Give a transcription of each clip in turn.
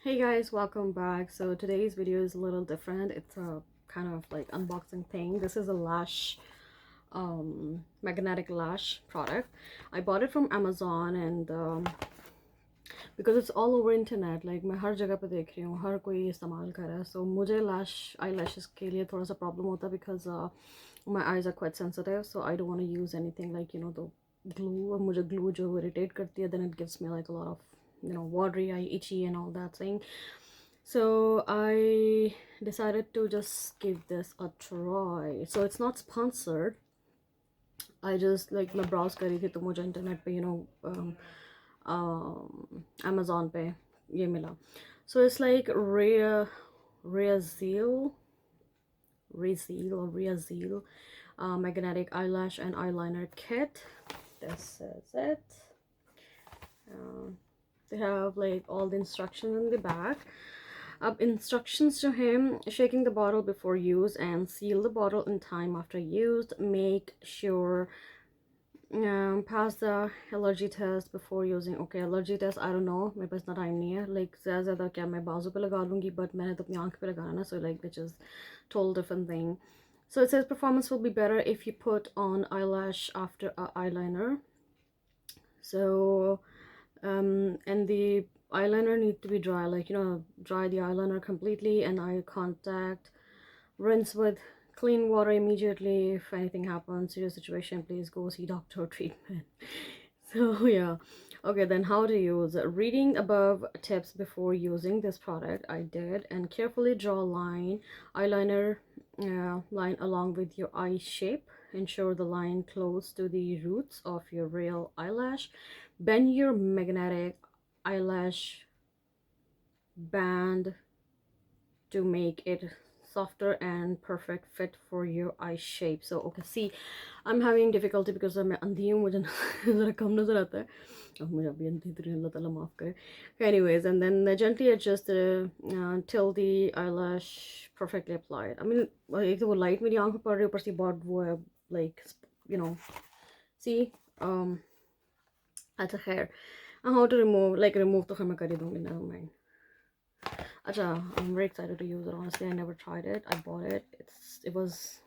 Hey guys, welcome back. So today's video is a little different. It's a kind of like unboxing thing. This is a lash magnetic lash product. I bought it from Amazon and because it's all over internet, like मैं हर जगह पे देख रही हूँ, हर कोई इस्तेमाल कर रहा है. So मुझे eyelashes के लिए थोड़ा सा problem होता है because my eyes are quite sensitive, so I don't want to use anything like the glue. और मुझे glue जो irritate करती है, then it gives me like a lot of watery eye, itchy and all that thing. So I decided to just give this a try. So it's not sponsored. I just like मैं browse करी थी तो मुझे internet पे Amazon पे ये मिला. So it's like Reazil magnetic eyelash and eyeliner kit. This is it. They have like all the instructions in the back. Instructions to him: shaking the bottle before use and seal the bottle in time after used. Make sure pass the allergy test before using. Okay, allergy test, I don't know, मेरे पास इतना time नहीं है. Like ज़्यादा क्या मैं बाजू पे लगा लूँगी, but मैंने तो अपनी आँख पे लगाना ना, so like which is total different thing. So it says performance will be better if you put on eyelash after eyeliner. So and the eyeliner need to be dry, like dry the eyeliner completely and eye contact. Rinse with clean water immediately. If anything happens, serious situation, please go see doctor. Treatment. So yeah, okay, then how to use. Reading above tips before using this product, I did. And carefully draw a line, eyeliner line along with your eye shape. Ensure the line close to the roots of your real eyelash. Bend your magnetic eyelash band to make it softer and perfect fit for your eye shape. So okay, see, I'm having difficulty because I'm अंधी हूँ, मुझे ज़रा कम नज़र आता है. अब मुझे अभी अंधी तो अल्लाह ताला माफ़ करे. Anyways, and then gently adjust till the eyelash perfectly applied. I mean, एक तो वो light मेरी आँख में पड़ रही है, ऊपर से बहुत वो है, like see अच्छा खैर, how to remove तो खैर मैं कर ही दूँगी, never mind. Acha, I'm very excited to use it. Honestly, I never tried it. I bought it. It was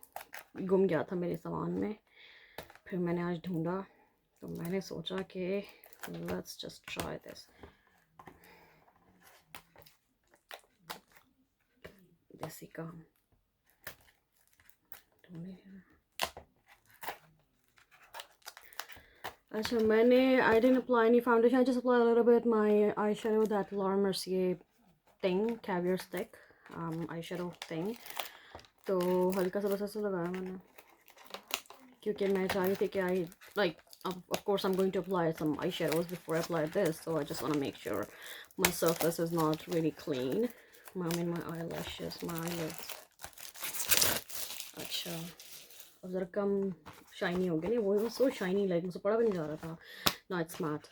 गुम गया था मेरे सामान में. फिर मैंने आज ढूंढा तो मैंने सोचा कि let's just try this. देसी काम. अच्छा, I didn't apply any foundation. I just applied a little bit my eyeshadow, that Laura Mercier thing, caviar stick eyeshadow thing. तो हल्का सा बस ऐसे लगाया मैंने, क्योंकि मैं चाह रही थी कि I like of course I'm going to apply some eyeshadows before I apply this, so I just want to make sure my surface is not really clean. I mean my eyelashes, my eyelids. अच्छा, अब ज़रा कम shiny हो गया. नहीं, वो was so shiny, like मुझे पड़ा भी नहीं जा रहा था. Now it's matte.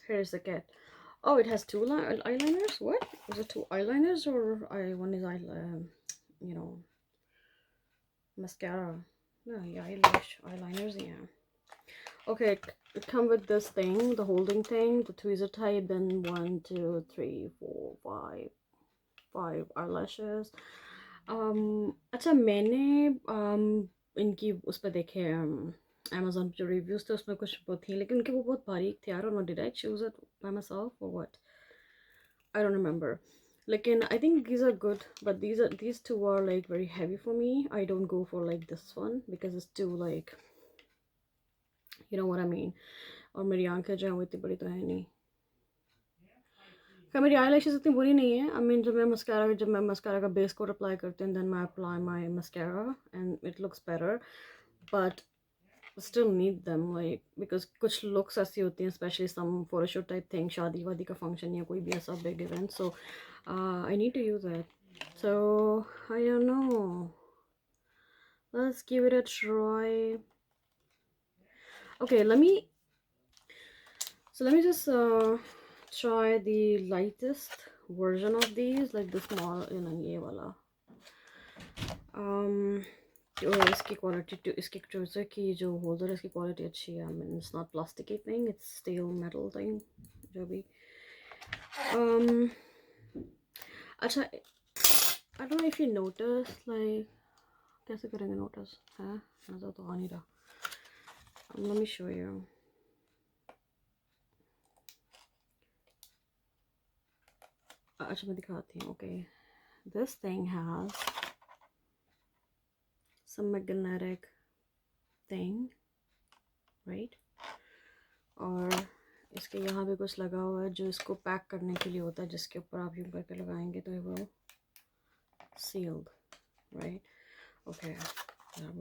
Here's the kit. Oh, it has two eyeliners. What is it? Two eyeliners or one is mascara? No, yeah, eyeliners. Yeah. Okay, it come with this thing, the holding thing, the tweezer type. Then 1, 2, 3, 4, 5 eyelashes. अच्छा, मैंने इनकी उस पर देखे Amazon जो reviews थे, उसमें कुछ वो थी, लेकिन उनके वो बहुत बारीक थे. I don't know, did I choose it by myself or what? I don't remember. Lekin I think these are good, but these two are like very heavy for me. I don't go for like this one because it's too like, you know what I mean. और मेरी आंखें जो हैं वो इतनी बड़ी तो है नहीं. क्या मेरी eyelashes इतनी बुरी नहीं है. I mean जब मैं mascara का base coat apply करती हूँ, then I apply my mascara and it looks better, but still need them, like because कुछ looks ऐसी होती हैं, especially some photoshoot type thing, शादी वादी का function या कोई भी ऐसा big event, so I need to use it. So I don't know, let's give it a try. Okay, let me just try the lightest version of these, like the small, ये वाला. और इसकी quality, इसकी trouser की जो holder है इसकी quality अच्छी है. I mean, it's not plasticky thing, it's steel metal thing. जो भी अच्छा, I don't know if you notice, like कैसे करेंगे नोटिस है, नज़र तो आ नहीं रहा. Let me show you. अच्छा मैं दिखाती हूँ. Okay, this thing has some magnetic thing, right? और इसके यहाँ पे कुछ लगा हुआ है जो इसको पैक करने के लिए होता है, जिसके ऊपर आप यूँ करके लगाएंगे तो वो सील्ड, राइट. ओके,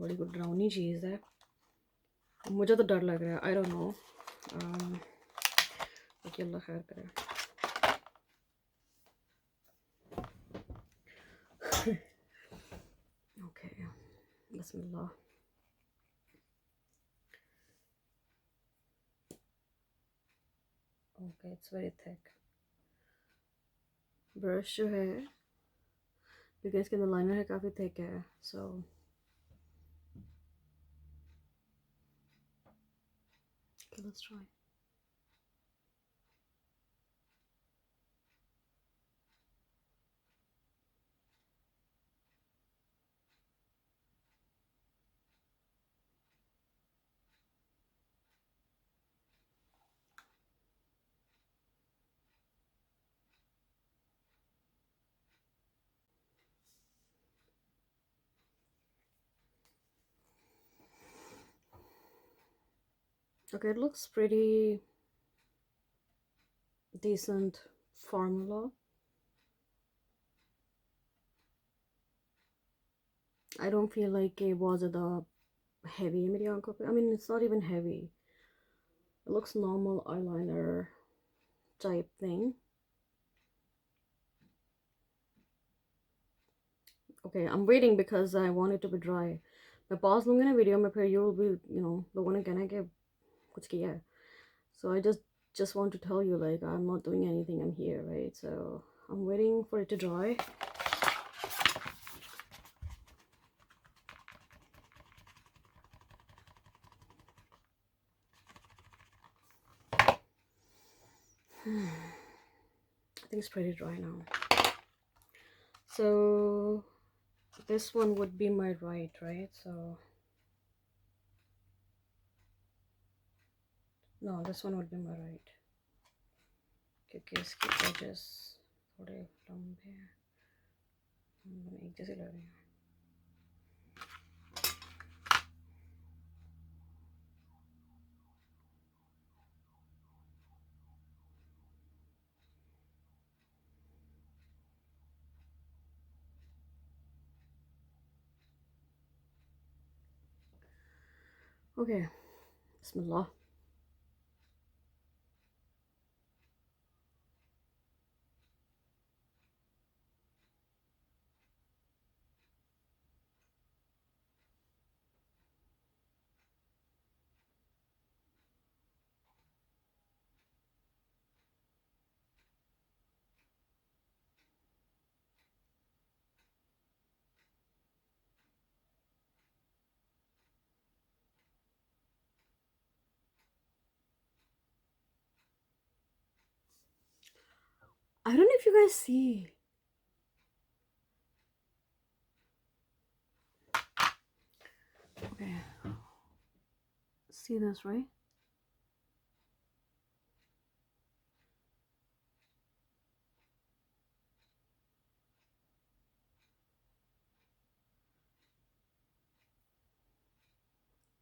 बड़ी गुड ड्राउनी चीज़ है. मुझे तो डर लग रहा है, आई डोंट नो. ओके, अल्लाह खैर करे. Okay, Bismillah. Okay, it's very thick. Brush जो है, क्योंकि इसके अंदर लाइनर है, काफ़ी थिक है. So let's try. Okay, it looks pretty decent formula. I don't feel like it was the heavy मेरी आंखों पे. I mean, it's not even heavy. It looks normal eyeliner type thing. Okay, I'm waiting because I want it to be dry. मैं pause लूँगी ना video में, फिर you will be, you know, लोगों ने कहना है कि कुछ किया है. So I just want to tell you, like, I'm not doing anything, I'm here, right? So I'm waiting for it to dry. I think it's pretty dry now. So this one would be my right? So no, this one would be my right, क्योंकि इसके edges थोड़े लंबे हैं, एक जैसे लग रहे हैं. Okay, Bismillah. I don't know if you guys see. Okay, see this, right?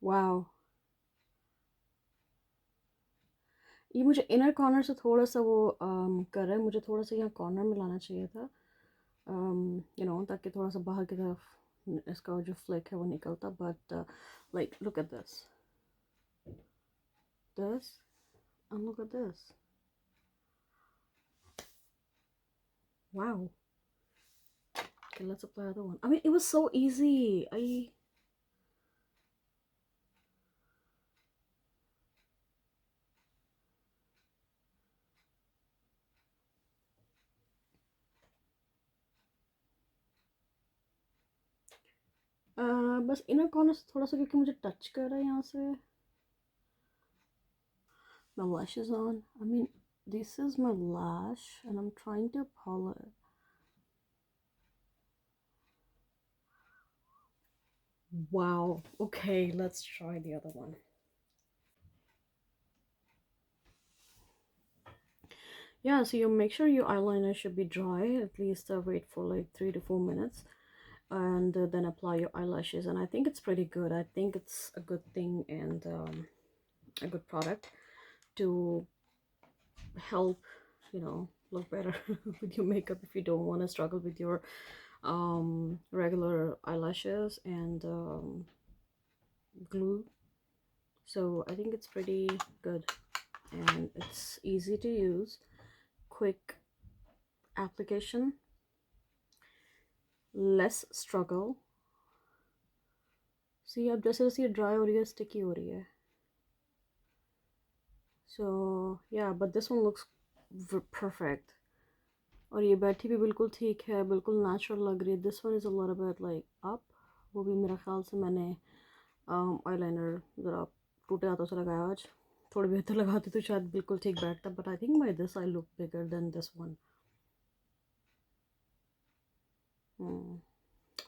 Wow. ये मुझे इनर कॉर्नर से थोड़ा सा वो कर रहा है. मुझे थोड़ा सा यहाँ कॉर्नर में लाना चाहिए था, यू नो, ताकि थोड़ा सा बाहर की तरफ इसका जो फ्लेक है वो निकलता. But like look at this and look at this. Wow. Okay, let's apply the other one. I mean, it was so easy. बस इनर कॉर्नर से थोड़ा सा, क्योंकि मुझे टच कर रहा है यहाँ से. My lash is on. I mean, this is my lash and I'm trying to pull it. Wow. Okay, let's try the other one. Yeah, so you make sure your eyeliner should be dry. At least wait for like 3 to 4 minutes, and then apply your eyelashes. And I think it's pretty good. I think it's a good thing and a good product to help, look better with your makeup if you don't want to struggle with your regular eyelashes and glue. So I think it's pretty good and it's easy to use, quick application, less struggle. See, अब जैसे जैसे ये dry हो रही है, sticky हो रही है. So yeah, but this one looks perfect. और ये बैठी भी बिल्कुल ठीक है, बिल्कुल नेचुरल लग रही है. This one is a little bit like up. वो भी मेरा ख्याल से मैंने आईलाइनर ज़रा टूटे हाथों से लगाया आज. थोड़ी बेहतर लगाती तो शायद बिल्कुल ठीक बैठता, but I think by this I look bigger than this one.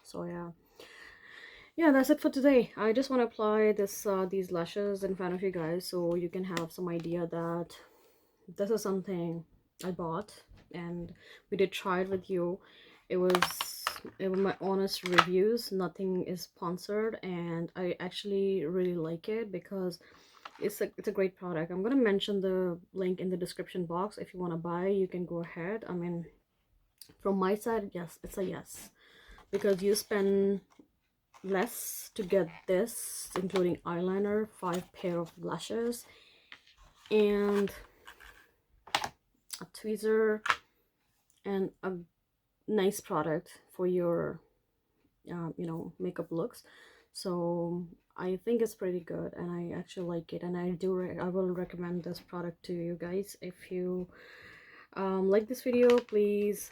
So yeah, that's it for today. I just want to apply these lashes in front of you guys so you can have some idea that this is something I bought and we did try it with you. It was my honest reviews. Nothing is sponsored, and I actually really like it because it's a great product. I'm gonna mention the link in the description box. If you want to buy, you can go ahead. I mean, from my side, yes, it's a yes, because you spend less to get this, including eyeliner, 5 pair of lashes, and a tweezer, and a nice product for your makeup looks. So I think it's pretty good and I actually like it, and I will recommend this product to you guys. If you like this video, please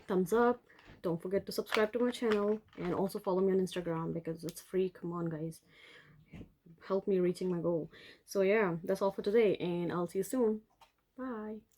thumbs up. Don't forget to subscribe to my channel and also follow me on Instagram because it's free. Come on guys, help me reaching my goal. So yeah, that's all for today and I'll see you soon. Bye.